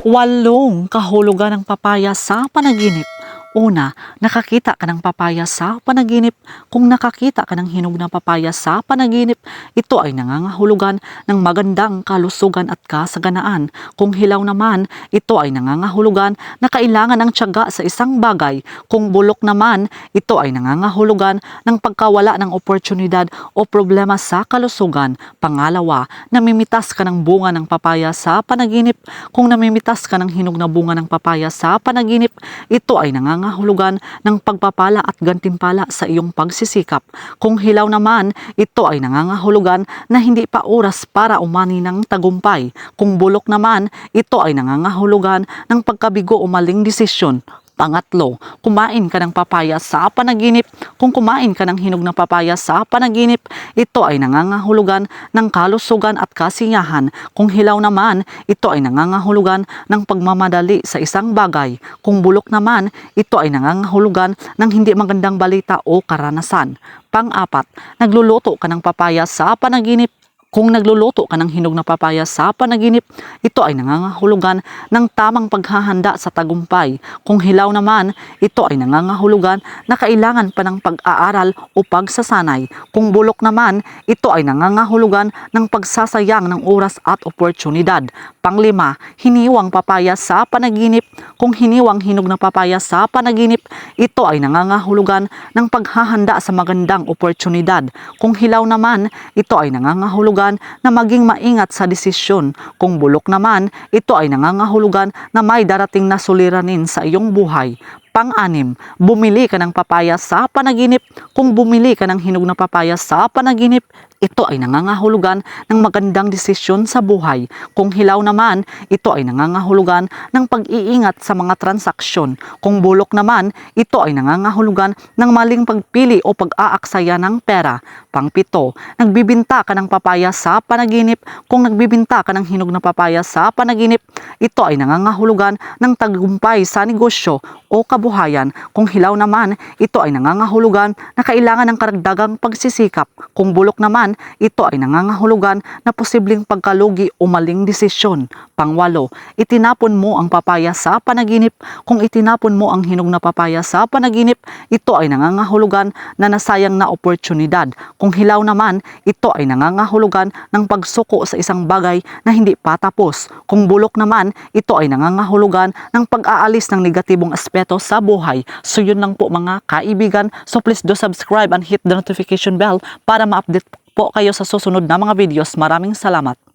Walong kahulugan ng papaya sa panaginip. Una, nakakita ka ng papaya sa panaginip. Kung nakakita ka ng hinog na papaya sa panaginip, ito ay nangangahulugan ng magandang kalusugan at kasaganaan. Kung hilaw naman, ito ay nangangahulugan na kailangan ng tiyaga sa isang bagay. Kung bulok naman, ito ay nangangahulugan ng pagkawala ng oportunidad o problema sa kalusugan. Pangalawa, namimitas ka ng bunga ng papaya sa panaginip. Kung namimitas ka ng hinog na bunga ng papaya sa panaginip, ito ay nangangahulugan ng pagpapala at gantimpala sa iyong pagsisikap. Kung hilaw naman, ito ay nangangahulugan na hindi pa oras para umani ng tagumpay. Kung bulok naman, ito ay nangangahulugan ng pagkabigo o maling desisyon. Pangatlo, kumain ka ng papaya sa panaginip. Kung kumain ka ng hinog na papaya sa panaginip, ito ay nangangahulugan ng kalusugan at kasiyahan. Kung hilaw naman, ito ay nangangahulugan ng pagmamadali sa isang bagay. Kung bulok naman, ito ay nangangahulugan ng hindi magandang balita o karanasan. Pang-apat, nagluluto ka ng papaya sa panaginip. Kung nagluluto ka ng hinog na papaya sa panaginip, ito ay nangangahulugan ng tamang paghahanda sa tagumpay. Kung hilaw naman, ito ay nangangahulugan na kailangan pa ng pag-aaral o pagsasanay. Kung bulok naman, ito ay nangangahulugan ng pagsasayang ng oras at oportunidad. Panglima, hiniwang papaya sa panaginip. Kung hiniwang hinog na papaya sa panaginip, ito ay nangangahulugan ng paghahanda sa magandang oportunidad. Kung hilaw naman, ito ay nangangahulugan na maging maingat sa desisyon. Kung bulok naman, ito ay nangangahulugan na may darating na suliranin sa iyong buhay. Pang-anim, bumili ka ng papaya sa panaginip. Kung bumili ka ng hinog na papaya sa panaginip, ito ay nangangahulugan ng magandang desisyon sa buhay. Kung hilaw naman, ito ay nangangahulugan ng pag-iingat sa mga transaksyon. Kung bulok naman, ito ay nangangahulugan ng maling pagpili o pag-aaksaya ng pera. Pang-pito, nagbibinta ka ng papaya sa panaginip. Kung nagbibinta ka ng hinog na papaya sa panaginip, ito ay nangangahulugan ng tagumpay sa negosyo o kabuhayan. Kung hilaw naman, ito ay nangangahulugan na kailangan ng karagdagang pagsisikap. Kung bulok naman, ito ay nangangahulugan na posibleng pagkalugi o maling desisyon. Pangwalo, itinapon mo ang papaya sa panaginip. Kung itinapon mo ang hinog na papaya sa panaginip, ito ay nangangahulugan na nasayang na oportunidad. Kung hilaw naman, ito ay nangangahulugan ng pagsuko sa isang bagay na hindi pa tapos. Kung bulok naman, ito ay nangangahulugan ng pag-aalis ng negatibong aspeto sa buhay. So yun lang po mga kaibigan. So please do subscribe and hit the notification bell para ma-update po kayo sa susunod na mga videos. Maraming salamat.